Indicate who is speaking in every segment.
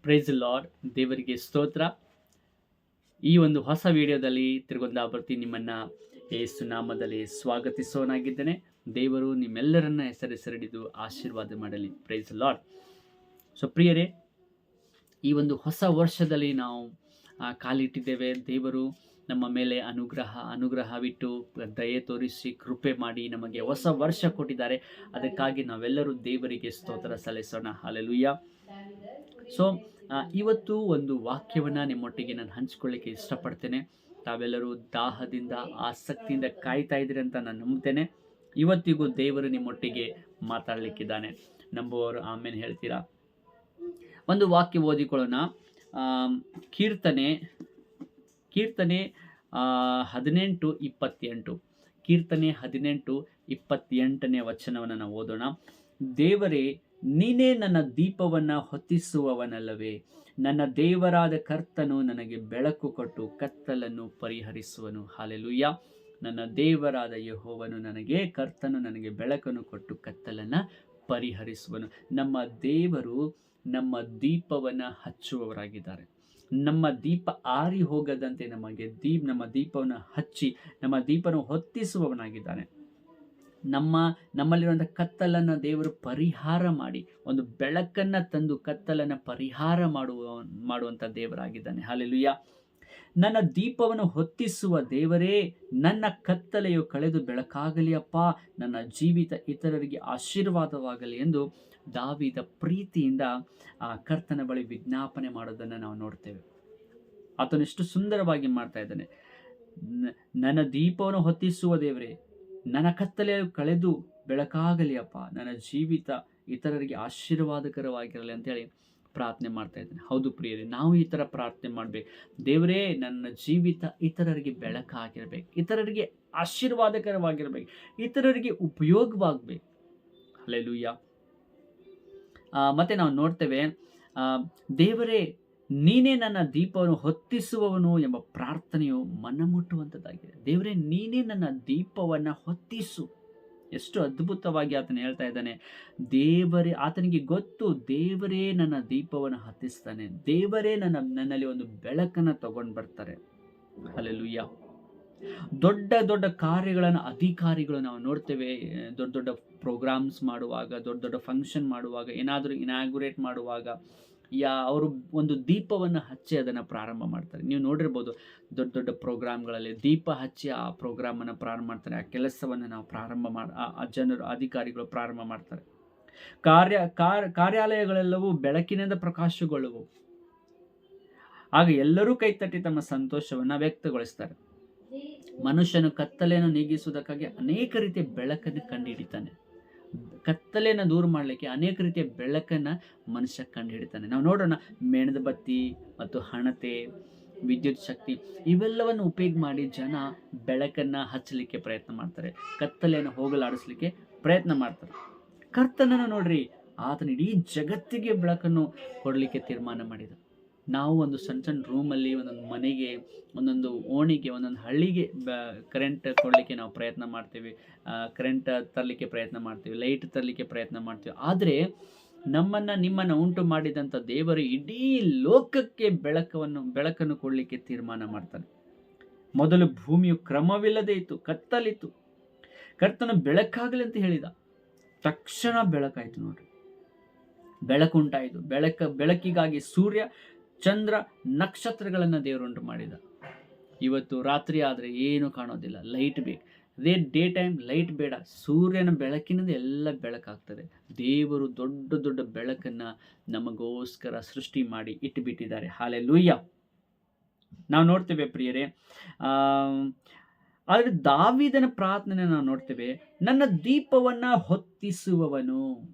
Speaker 1: Price lord. ದೇವರಿಗೆ ಸ್ತೋತ್ರ. ಈ ಒಂದು ಹೊಸ ವಿಡಿಯೋದಲ್ಲಿ ತಿರುಗೊಂದಾಭರ್ತಿ ನಿಮ್ಮನ್ನು ಯೇಸು ನಾಮದಲ್ಲಿ ಸ್ವಾಗತಿಸೋನಾಗಿದ್ದೇನೆ. ದೇವರು ನಿಮ್ಮೆಲ್ಲರನ್ನ ಹೆಸರಿಡಿದು ಆಶೀರ್ವಾದ ಮಾಡಲಿ. Price lord. ಸೊ ಪ್ರಿಯರೇ, ಈ ಒಂದು ಹೊಸ ವರ್ಷದಲ್ಲಿ ನಾವು ಕಾಲಿಟ್ಟಿದ್ದೇವೆ. ದೇವರು ನಮ್ಮ ಮೇಲೆ ಅನುಗ್ರಹವಿಟ್ಟು ದಯೆ ತೋರಿಸಿ ಕೃಪೆ ಮಾಡಿ ನಮಗೆ ಹೊಸ ವರ್ಷ ಕೊಟ್ಟಿದ್ದಾರೆ. ಅದಕ್ಕಾಗಿ ನಾವೆಲ್ಲರೂ ದೇವರಿಗೆ ಸ್ತೋತ್ರ ಸಲ್ಲಿಸೋಣ. ಹಲ್ಲೆಲೂಯಾ. ಸೊ ಇವತ್ತು ಒಂದು ವಾಕ್ಯವನ್ನು ನಿಮ್ಮೊಟ್ಟಿಗೆ ನಾನು ಹಂಚ್ಕೊಳ್ಳಿಕ್ಕೆ ಇಷ್ಟಪಡ್ತೇನೆ. ತಾವೆಲ್ಲರೂ ದಾಹದಿಂದ ಆಸಕ್ತಿಯಿಂದ ಕಾಯ್ತಾ ಇದ್ದೀರಿ ಅಂತ ನಾನು ನಂಬ್ತೇನೆ. ಇವತ್ತಿಗೂ ದೇವರು ನಿಮ್ಮೊಟ್ಟಿಗೆ ಮಾತಾಡಲಿಕ್ಕಿದ್ದಾನೆ. ನಂಬುವವರು ಆಮೇಲೆ ಹೇಳ್ತೀರಾ? ಒಂದು ವಾಕ್ಯ ಓದಿಕೊಳ್ಳೋಣ. ಕೀರ್ತನೆ 18:28. ಕೀರ್ತನೆ 18:28ನೇ ವಚನವನ್ನು ನಾವು ಓದೋಣ. ದೇವರೇ, ನೀನೇ ನನ್ನ ದೀಪವನ್ನು ಹೊತ್ತಿಸುವವನಲ್ಲವೇ? ನನ್ನ ದೇವರಾದ ಕರ್ತನು ನನಗೆ ಬೆಳಕು ಕೊಟ್ಟು ಕತ್ತಲನ್ನು ಪರಿಹರಿಸುವನು. ಹಲ್ಲೆಲೂಯಾ. ನನ್ನ ದೇವರಾದ ಯೆಹೋವನು ಕರ್ತನು ನನಗೆ ಬೆಳಕನ್ನು ಕೊಟ್ಟು ಕತ್ತಲನ್ನು ಪರಿಹರಿಸುವನು. ನಮ್ಮ ದೇವರು ನಮ್ಮ ದೀಪವನ್ನು ಹಚ್ಚುವವರಾಗಿದ್ದಾರೆ. ನಮ್ಮ ದೀಪ ಆರಿ ಹೋಗದಂತೆ ನಮ್ಮ ದೀಪವನ್ನು ಹಚ್ಚಿ ನಮ್ಮ ದೀಪವನ್ನು ಹೊತ್ತಿಸುವವನಾಗಿದ್ದಾನೆ. ನಮ್ಮಲ್ಲಿರುವಂಥ ಕತ್ತಲನ್ನು ದೇವರು ಪರಿಹಾರ ಮಾಡಿ ಒಂದು ಬೆಳಕನ್ನು ತಂದು ಕತ್ತಲನ್ನು ಪರಿಹಾರ ಮಾಡುವಂಥ ದೇವರಾಗಿದ್ದಾನೆ. ಹಲ್ಲೆಲೂಯಾ. ನನ್ನ ದೀಪವನ್ನು ಹೊತ್ತಿಸುವ ದೇವರೇ, ನನ್ನ ಕತ್ತಲೆಯು ಕಳೆದು ಬೆಳಕಾಗಲಿ ಅಪ್ಪ, ನನ್ನ ಜೀವಿತ ಇತರರಿಗೆ ಆಶೀರ್ವಾದವಾಗಲಿ ಎಂದು ದಾವೀದ ಪ್ರೀತಿಯಿಂದ ಆ ಕರ್ತನ ಬಳಿ ವಿಜ್ಞಾಪನೆ ಮಾಡೋದನ್ನು ನಾವು ನೋಡ್ತೇವೆ. ಆತನು ಎಷ್ಟು ಸುಂದರವಾಗಿ ಮಾಡ್ತಾ ಇದ್ದಾನೆ. ನನ್ನ ದೀಪವನ್ನು ಹೊತ್ತಿಸುವ ದೇವರೇ, ನನ್ನ ಕತ್ತಲೆಯು ಕಳೆದು ಬೆಳಕಾಗಲಿ ಅಪ್ಪ, ನನ್ನ ಜೀವಿತ ಇತರರಿಗೆ ಆಶೀರ್ವಾದಕರವಾಗಿರಲಿ ಅಂತೇಳಿ ಪ್ರಾರ್ಥನೆ ಮಾಡ್ತಾ ಇದ್ದೇನೆ. ಹೌದು ಪ್ರಿಯರೇ, ನಾವು ಈ ಥರ ಪ್ರಾರ್ಥನೆ ಮಾಡಬೇಕು. ದೇವರೇ, ನನ್ನ ಜೀವಿತ ಇತರರಿಗೆ ಬೆಳಕಾಗಿರಬೇಕು, ಇತರರಿಗೆ ಆಶೀರ್ವಾದಕರವಾಗಿರಬೇಕು, ಇತರರಿಗೆ ಉಪಯೋಗವಾಗಬೇಕು. ಹಲ್ಲೆಲೂಯಾ. ಮತ್ತೆ ನಾವು ನೋಡ್ತೇವೆ, ದೇವರೇ ನೀನೇ ನನ್ನ ದೀಪವನ್ನು ಹೊತ್ತಿಸುವವನು ಎಂಬ ಪ್ರಾರ್ಥನೆಯು ಮನಮುಟ್ಟುವಂಥದ್ದಾಗಿದೆ. ದೇವರೇ, ನೀನೇ ನನ್ನ ದೀಪವನ್ನು ಹೊತ್ತಿಸು. ಎಷ್ಟು ಅದ್ಭುತವಾಗಿ ಆತನು ಹೇಳ್ತಾ ಇದ್ದಾನೆ. ಆತನಿಗೆ ಗೊತ್ತು, ದೇವರೇ ನನ್ನ ದೀಪವನ್ನು ಹತ್ತಿಸ್ತಾನೆ, ದೇವರೇ ನನ್ನಲ್ಲಿ ಒಂದು ಬೆಳಕನ್ನು ತಗೊಂಡು ಬರ್ತಾರೆ. ಹಲ್ಲೆಲೂಯಾ. ದೊಡ್ಡ ದೊಡ್ಡ ಕಾರ್ಯಗಳನ್ನು ಅಧಿಕಾರಿಗಳು ನಾವು ನೋಡ್ತೇವೆ. ದೊಡ್ಡ ದೊಡ್ಡ ಪ್ರೋಗ್ರಾಮ್ಸ್ ಮಾಡುವಾಗ, ದೊಡ್ಡ ದೊಡ್ಡ ಫಂಕ್ಷನ್ ಮಾಡುವಾಗ, ಏನಾದರೂ ಇನಾಗ್ಯುರೇಟ್ ಮಾಡುವಾಗ ಅವರು ಒಂದು ದೀಪವನ್ನು ಹಚ್ಚಿ ಅದನ್ನು ಪ್ರಾರಂಭ ಮಾಡ್ತಾರೆ. ನೀವು ನೋಡಿರ್ಬೋದು, ದೊಡ್ಡ ದೊಡ್ಡ ಪ್ರೋಗ್ರಾಮ್ಗಳಲ್ಲಿ ದೀಪ ಹಚ್ಚಿ ಆ ಪ್ರೋಗ್ರಾಮನ್ನು ಪ್ರಾರಂಭ ಮಾಡ್ತಾರೆ. ಆ ಕೆಲಸವನ್ನು ನಾವು ಅಧಿಕಾರಿಗಳು ಪ್ರಾರಂಭ ಮಾಡ್ತಾರೆ. ಕಾರ್ಯಾಲಯಗಳೆಲ್ಲವೂ ಬೆಳಕಿನಿಂದ ಪ್ರಕಾಶಗೊಳ್ಳುವು. ಆಗ ಎಲ್ಲರೂ ಕೈತಟ್ಟಿ ತಮ್ಮ ಸಂತೋಷವನ್ನು ವ್ಯಕ್ತಗೊಳಿಸ್ತಾರೆ. ಮನುಷ್ಯನು ಕತ್ತಲೆಯನ್ನು ನೀಗಿಸುವುದಕ್ಕಾಗಿ ಅನೇಕ ರೀತಿಯ ಬೆಳಕನ್ನು ಕಂಡುಹಿಡಿತಾನೆ. ಕತ್ತಲೆಯನ್ನು ದೂರ ಮಾಡಲಿಕ್ಕೆ ಅನೇಕ ರೀತಿಯ ಬೆಳಕನ್ನು ಮನುಷ್ಯ ಕಂಡುಹಿಡಿತಾನೆ. ನಾವು ನೋಡೋಣ, ಮೇಣದ ಬತ್ತಿ ಮತ್ತು ಹಣತೆ, ವಿದ್ಯುತ್ ಶಕ್ತಿ ಇವೆಲ್ಲವನ್ನು ಉಪಯೋಗ ಮಾಡಿ ಜನ ಬೆಳಕನ್ನು ಹಚ್ಚಲಿಕ್ಕೆ ಪ್ರಯತ್ನ ಮಾಡ್ತಾರೆ, ಕತ್ತಲೆಯನ್ನು ಹೋಗಲಾಡಿಸ್ಲಿಕ್ಕೆ ಪ್ರಯತ್ನ ಮಾಡ್ತಾರೆ. ಕರ್ತನನ್ನು ನೋಡ್ರಿ, ಆತನ ಇಡೀ ಜಗತ್ತಿಗೆ ಬೆಳಕನ್ನು ಕೊಡಲಿಕ್ಕೆ ತೀರ್ಮಾನ ಮಾಡಿದ. ನಾವು ಒಂದು ಸಣ್ಣ ಸಣ್ಣ ರೂಮಲ್ಲಿ, ಒಂದೊಂದು ಮನೆಗೆ, ಒಂದೊಂದು ಓಣಿಗೆ, ಒಂದೊಂದು ಹಳ್ಳಿಗೆ ಕರೆಂಟ್ ಕೊಡಲಿಕ್ಕೆ ನಾವು ಪ್ರಯತ್ನ ಮಾಡ್ತೀವಿ, ಕರೆಂಟ್ ತರಲಿಕ್ಕೆ ಪ್ರಯತ್ನ ಮಾಡ್ತೀವಿ, ಲೈಟ್ ತರಲಿಕ್ಕೆ ಪ್ರಯತ್ನ ಮಾಡ್ತೀವಿ. ಆದರೆ ನಿಮ್ಮನ್ನು ಉಂಟು ಮಾಡಿದಂಥ ದೇವರು ಇಡೀ ಲೋಕಕ್ಕೆ ಬೆಳಕನ್ನು ಕೊಡಲಿಕ್ಕೆ ತೀರ್ಮಾನ ಮಾಡ್ತಾನೆ. ಮೊದಲು ಭೂಮಿಯು ಕ್ರಮವಿಲ್ಲದೆ ಇತ್ತು, ಕತ್ತಲಿತ್ತು. ಕರ್ತನು ಬೆಳಕಾಗಲಿ ಅಂತ ಹೇಳಿದ ತಕ್ಷಣ ಬೆಳಕಾಯಿತು. ನೋಡ್ರಿ, ಬೆಳಕುಂಟಾಯಿತು. ಬೆಳಕಿಗಾಗಿ ಸೂರ್ಯ, ಚಂದ್ರ, ನಕ್ಷತ್ರಗಳನ್ನು ದೇವರುಂಟು ಮಾಡಿದ. ಇವತ್ತು ರಾತ್ರಿ ಆದರೆ ಏನು ಕಾಣೋದಿಲ್ಲ, ಲೈಟ್ ಬೇಕು. ಅದೇ ಡೇ ಟೈಮ್ ಲೈಟ್ ಬೇಡ, ಸೂರ್ಯನ ಬೆಳಕಿನಿಂದ ಎಲ್ಲ ಬೆಳಕಾಗ್ತದೆ. ದೇವರು ದೊಡ್ಡ ದೊಡ್ಡ ಬೆಳಕನ್ನು ನಮಗೋಸ್ಕರ ಸೃಷ್ಟಿ ಮಾಡಿ ಇಟ್ಟುಬಿಟ್ಟಿದ್ದಾರೆ. ಹಲ್ಲೆಲೂಯಾ. ನಾವು ನೋಡ್ತೇವೆ ಪ್ರಿಯರೇ, ಆದರೆ ದಾವೀದನ ಪ್ರಾರ್ಥನೆ ನಾವು ನೋಡ್ತೇವೆ, ನನ್ನ ದೀಪವನ್ನು ಹೊತ್ತಿಸುವವನು.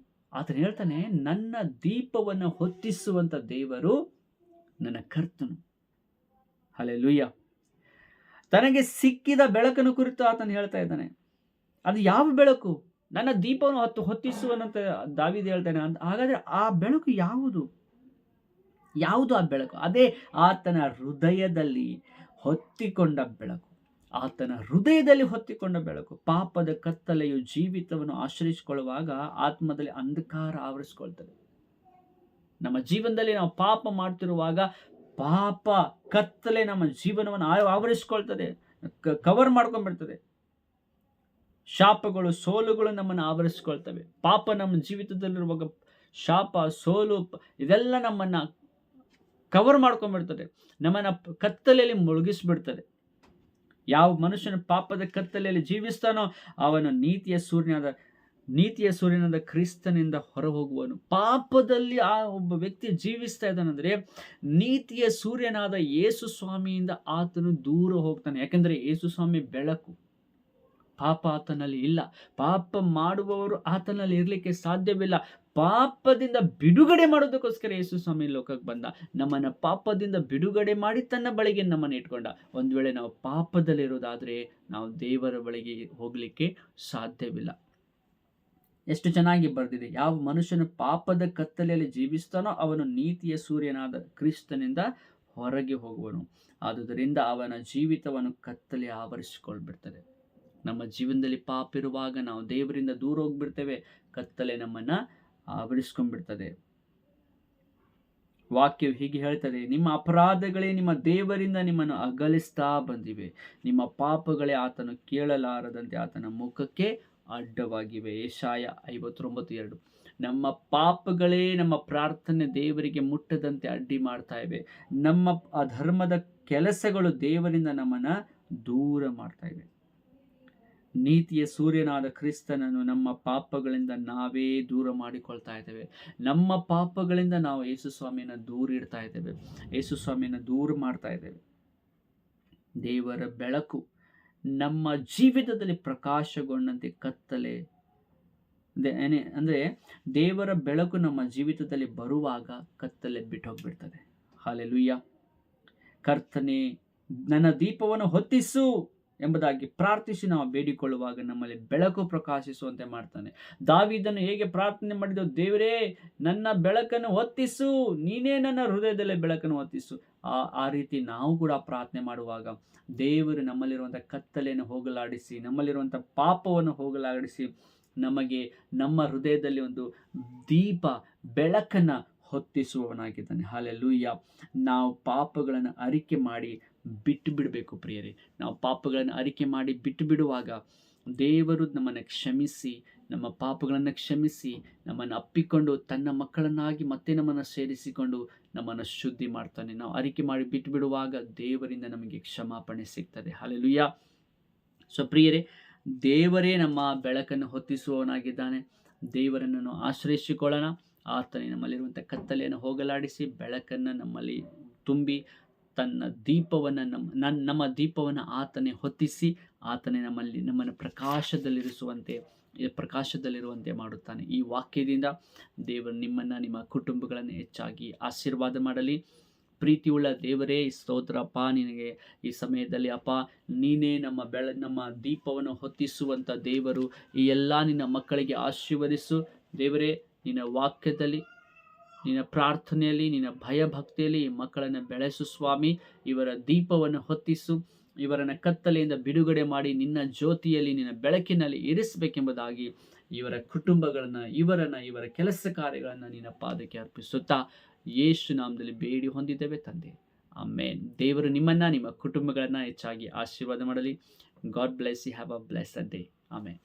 Speaker 1: ಆತನು ಹೇಳ್ತಾನೆ, ನನ್ನ ದೀಪವನ್ನು ಹೊತ್ತಿಸುವಂಥ ದೇವರು ನನ್ನ ಕರ್ತನು. ಹಲ್ಲೆಲೂಯಾ. ತನಗೆ ಸಿಕ್ಕಿದ ಬೆಳಕನ್ನು ಕುರಿತು ಆತನು ಹೇಳ್ತಾ ಇದ್ದಾನೆ. ಅದು ಯಾವ ಬೆಳಕು? ನನ್ನ ದೀಪವನ್ನು ಹೊತ್ತಿಸುವನಂತ ದಾವೀದ ಹೇಳ್ತಾನೆ. ಹಾಗಾದ್ರೆ ಆ ಬೆಳಕು ಯಾವುದು ಆ ಬೆಳಕು? ಅದೇ ಆತನ ಹೃದಯದಲ್ಲಿ ಹೊತ್ತಿಕೊಂಡ ಬೆಳಕು. ಆತನ ಹೃದಯದಲ್ಲಿ ಹೊತ್ತಿಕೊಂಡ ಬೆಳಕು. ಪಾಪದ ಕತ್ತಲೆಯು ಜೀವಿತವನ್ನು ಆಶ್ರಯಿಸಿಕೊಳ್ಳುವಾಗ ಆತ್ಮದಲ್ಲಿ ಅಂಧಕಾರ ಆವರಿಸಿಕೊಳ್ತದೆ. ನಮ್ಮ ಜೀವನದಲ್ಲಿ ನಾವು ಪಾಪ ಮಾಡ್ತಿರುವಾಗ ಪಾಪ ಕತ್ತಲೆ ನಮ್ಮ ಜೀವನವನ್ನು ಆವರಿಸ್ಕೊಳ್ತದೆ, ಕವರ್ ಮಾಡ್ಕೊಂಡ್ಬಿಡ್ತದೆ. ಶಾಪಗಳು, ಸೋಲುಗಳು ನಮ್ಮನ್ನು ಆವರಿಸ್ಕೊಳ್ತವೆ. ಪಾಪ ನಮ್ಮ ಜೀವಿತದಲ್ಲಿರುವಾಗ ಶಾಪ, ಸೋಲು ಇದೆಲ್ಲ ನಮ್ಮನ್ನ ಕವರ್ ಮಾಡ್ಕೊಂಡ್ಬಿಡ್ತದೆ, ನಮ್ಮನ್ನ ಕತ್ತಲೆಯಲ್ಲಿ ಮುಳುಗಿಸ್ಬಿಡ್ತದೆ. ಯಾವ ಮನುಷ್ಯನ ಪಾಪದ ಕತ್ತಲೆಯಲ್ಲಿ ಜೀವಿಸ್ತಾನೋ ಅವನು ನೀತಿಯ ಸೂರ್ಯನಾದ ಕ್ರಿಸ್ತನಿಂದ ಹೊರ ಹೋಗುವನು. ಪಾಪದಲ್ಲಿ ಆ ಒಬ್ಬ ವ್ಯಕ್ತಿ ಜೀವಿಸ್ತಾ ಇದ್ದಾನಂದ್ರೆ ನೀತಿಯ ಸೂರ್ಯನಾದ ಯೇಸು ಸ್ವಾಮಿಯಿಂದ ಆತನು ದೂರ ಹೋಗ್ತಾನೆ. ಯಾಕಂದ್ರೆ ಯೇಸು ಸ್ವಾಮಿ ಬೆಳಕು, ಪಾಪ ಆತನಲ್ಲಿ ಇಲ್ಲ. ಪಾಪ ಮಾಡುವವರು ಆತನಲ್ಲಿ ಇರಲಿಕ್ಕೆ ಸಾಧ್ಯವಿಲ್ಲ. ಪಾಪದಿಂದ ಬಿಡುಗಡೆ ಮಾಡೋದಕ್ಕೋಸ್ಕರ ಯೇಸು ಸ್ವಾಮಿ ಲೋಕಕ್ಕೆ ಬಂದ. ನಮ್ಮನ್ನ ಪಾಪದಿಂದ ಬಿಡುಗಡೆ ಮಾಡಿ ತನ್ನ ಬಳಿಗೆ ನಮ್ಮನ್ನು ಇಟ್ಕೊಂಡ. ಒಂದು ವೇಳೆ ನಾವು ಪಾಪದಲ್ಲಿರೋದಾದ್ರೆ ನಾವು ದೇವರ ಬಳಿಗೆ ಹೋಗ್ಲಿಕ್ಕೆ ಸಾಧ್ಯವಿಲ್ಲ. ಎಷ್ಟು ಚೆನ್ನಾಗಿ ಬರೆದಿದೆ, ಯಾವ ಮನುಷ್ಯನು ಪಾಪದ ಕತ್ತಲೆಯಲ್ಲಿ ಜೀವಿಸ್ತಾನೋ ಅವನು ನೀತಿಯ ಸೂರ್ಯನಾದ ಕ್ರಿಸ್ತನಿಂದ ಹೊರಗೆ ಹೋಗುವನು. ಆದುದರಿಂದ ಅವನ ಜೀವಿತವನ್ನು ಕತ್ತಲೆ ಆವರಿಸಿಕೊಳ್ಬಿಡ್ತದೆ. ನಮ್ಮ ಜೀವನದಲ್ಲಿ ಪಾಪ ಇರುವಾಗ ನಾವು ದೇವರಿಂದ ದೂರ ಹೋಗ್ಬಿಡ್ತೇವೆ, ಕತ್ತಲೆ ನಮ್ಮನ್ನ ಆವರಿಸ್ಕೊಂಡ್ಬಿಡ್ತದೆ. ವಾಕ್ಯವು ಹೀಗೆ ಹೇಳ್ತದೆ, ನಿಮ್ಮ ಅಪರಾಧಗಳೇ ನಿಮ್ಮ ದೇವರಿಂದ ನಿಮ್ಮನ್ನು ಅಗಲಿಸ್ತಾ ಬಂದಿವೆ, ನಿಮ್ಮ ಪಾಪಗಳೇ ಆತನು ಕೇಳಲಾರದಂತೆ ಆತನ ಮುಖಕ್ಕೆ ಅಡ್ಡವಾಗಿವೆ. ಯೆಶಾಯ 59:2. ನಮ್ಮ ಪಾಪಗಳೇ ನಮ್ಮ ಪ್ರಾರ್ಥನೆ ದೇವರಿಗೆ ಮುಟ್ಟದಂತೆ ಅಡ್ಡಿ ಮಾಡ್ತಾ ಇವೆ. ನಮ್ಮ ಅಧರ್ಮದ ಕೆಲಸಗಳು ದೇವರಿಂದ ನಮ್ಮನ್ನ ದೂರ ಮಾಡ್ತಾ ಇವೆ. ನೀತಿಯ ಸೂರ್ಯನಾದ ಕ್ರಿಸ್ತನನ್ನು ನಮ್ಮ ಪಾಪಗಳಿಂದ ನಾವೇ ದೂರ ಮಾಡಿಕೊಳ್ತಾ ಇದ್ದೇವೆ. ನಮ್ಮ ಪಾಪಗಳಿಂದ ನಾವು ಯೇಸು ಸ್ವಾಮಿಯನ್ನು ದೂರ ಇಡ್ತಾ ಇದ್ದೇವೆ, ಯೇಸು ಸ್ವಾಮಿಯನ್ನು ದೂರ ಮಾಡ್ತಾ ಇದ್ದೇವೆ. ದೇವರ ಬೆಳಕು ನಮ್ಮ ಜೀವಿತದಲ್ಲಿ ಪ್ರಕಾಶಗೊಂಡಂತೆ ಕತ್ತಲೆ ಅಂದ್ರೆ ದೇವರ ಬೆಳಕು ನಮ್ಮ ಜೀವಿತದಲ್ಲಿ ಬರುವಾಗ ಕತ್ತಲೆ ಬಿಟ್ಟು ಹೋಗ್ಬಿಡ್ತದೆ. ಹಲ್ಲೆಲೂಯಾ. ಕರ್ತನೇ ನನ್ನ ದೀಪವನ್ನು ಹೊತ್ತಿಸು ಎಂಬುದಾಗಿ ಪ್ರಾರ್ಥಿಸಿ ನಾವು ಬೇಡಿಕೊಳ್ಳುವಾಗ ನಮ್ಮಲ್ಲಿ ಬೆಳಕು ಪ್ರಕಾಶಿಸುವಂತೆ ಮಾಡ್ತಾನೆ. ದಾವೀದನು ಹೇಗೆ ಪ್ರಾರ್ಥನೆ ಮಾಡಿದ, ದೇವರೇ ನನ್ನ ಬೆಳಕನ್ನು ಹೊತ್ತಿಸು, ನೀನೇ ನನ್ನ ಹೃದಯದಲ್ಲಿ ಬೆಳಕನ್ನು ಹೊತ್ತಿಸು. ಆ ರೀತಿ ನಾವು ಕೂಡ ಪ್ರಾರ್ಥನೆ ಮಾಡುವಾಗ ದೇವರು ನಮ್ಮಲ್ಲಿರುವಂಥ ಕತ್ತಲೆಯನ್ನು ಹೋಗಲಾಡಿಸಿ, ನಮ್ಮಲ್ಲಿರುವಂಥ ಪಾಪವನ್ನು ಹೋಗಲಾಡಿಸಿ ನಮಗೆ ನಮ್ಮ ಹೃದಯದಲ್ಲಿ ಒಂದು ದೀಪ, ಬೆಳಕನ್ನು ಹೊತ್ತಿಸುವವನಾಗಿದ್ದಾನೆ. ಹಲ್ಲೆಲೂಯಾ. ನಾವು ಪಾಪಗಳನ್ನು ಅರಿಕೆ ಮಾಡಿ ಬಿಟ್ಟು ಬಿಡಬೇಕು ಪ್ರಿಯರೇ. ನಾವು ಪಾಪಗಳನ್ನು ಅರಿಕೆ ಮಾಡಿ ಬಿಟ್ಟು ಬಿಡುವಾಗ ದೇವರು ನಮ್ಮನ್ನು ಕ್ಷಮಿಸಿ, ನಮ್ಮ ಪಾಪಗಳನ್ನು ಕ್ಷಮಿಸಿ, ನಮ್ಮನ್ನು ಅಪ್ಪಿಕೊಂಡು ತನ್ನ ಮಕ್ಕಳನ್ನಾಗಿ ಮತ್ತೆ ನಮ್ಮನ್ನು ಸೇರಿಸಿಕೊಂಡು ನಮ್ಮನ್ನು ಶುದ್ಧಿ ಮಾಡ್ತಾನೆ. ನಾವು ಅರಿಕೆ ಮಾಡಿ ಬಿಟ್ಟು ಬಿಡುವಾಗ ದೇವರಿಂದ ನಮಗೆ ಕ್ಷಮಾಪಣೆ ಸಿಗ್ತದೆ. ಹಲ್ಲೆಲೂಯಾ. ಸೊ ಪ್ರಿಯರೇ, ದೇವರೇ ನಮ್ಮ ಬೆಳಕನ್ನು ಹೊತ್ತಿಸುವವನಾಗಿದ್ದಾನೆ. ದೇವರನ್ನು ನಾವು ಆಶ್ರಯಿಸಿಕೊಳ್ಳೋಣ. ಆತನೇ ನಮ್ಮಲ್ಲಿರುವಂಥ ಕತ್ತಲೆಯನ್ನು ಹೋಗಲಾಡಿಸಿ ಬೆಳಕನ್ನು ನಮ್ಮಲ್ಲಿ ತುಂಬಿ ತನ್ನ ದೀಪವನ್ನು ನಮ್ಮ ದೀಪವನ್ನು ಆತನೇ ಹೊತ್ತಿಸಿ ಆತನೇ ನಮ್ಮನ್ನು ಪ್ರಕಾಶದಲ್ಲಿರುವಂತೆ ಮಾಡುತ್ತಾನೆ. ಈ ವಾಕ್ಯದಿಂದ ದೇವರು ನಿಮ್ಮನ್ನು, ನಿಮ್ಮ ಕುಟುಂಬಗಳನ್ನು ಹೆಚ್ಚಾಗಿ ಆಶೀರ್ವಾದ ಮಾಡಲಿ. ಪ್ರೀತಿಯುಳ್ಳ ದೇವರೇ, ಸ್ತೋತ್ರಪ್ಪ ನಿನಗೆ. ಈ ಸಮಯದಲ್ಲಿ ಅಪ್ಪ, ನೀನೇ ನಮ್ಮ ದೀಪವನ್ನು ಹೊತ್ತಿಸುವಂಥ ದೇವರು. ಈ ಎಲ್ಲ ನಿನ್ನ ಮಕ್ಕಳಿಗೆ ಆಶೀರ್ವದಿಸು ದೇವರೇ. ನಿನ್ನ ವಾಕ್ಯದಲ್ಲಿ, ನಿನ್ನ ಪ್ರಾರ್ಥನೆಯಲ್ಲಿ, ನಿನ್ನ ಭಯಭಕ್ತಿಯಲ್ಲಿ ಈ ಮಕ್ಕಳನ್ನು ಬೆಳೆಸು ಸ್ವಾಮಿ. ಇವರ ದೀಪವನ್ನು ಹೊತ್ತಿಸು, ಇವರನ್ನು ಕತ್ತಲೆಯಿಂದ ಬಿಡುಗಡೆ ಮಾಡಿ ನಿನ್ನ ಜ್ಯೋತಿಯಲ್ಲಿ, ನಿನ್ನ ಬೆಳಕಿನಲ್ಲಿ ಇರಿಸಬೇಕೆಂಬುದಾಗಿ ಇವರ ಕುಟುಂಬಗಳನ್ನು, ಇವರ ಕೆಲಸ ಕಾರ್ಯಗಳನ್ನು ನಿನ್ನ ಪಾದಕ್ಕೆ ಅರ್ಪಿಸುತ್ತಾ ಯೇಸು ನಾಮದಲ್ಲಿ ಬೇಡಿ ಹೊಂದಿದ್ದೇವೆ ತಂದೆ, ಆಮೆನ್. ದೇವರು ನಿಮ್ಮನ್ನು, ನಿಮ್ಮ ಕುಟುಂಬಗಳನ್ನು ಹೆಚ್ಚಾಗಿ ಆಶೀರ್ವಾದ ಮಾಡಲಿ. God bless you. Have a blessed day. Amen.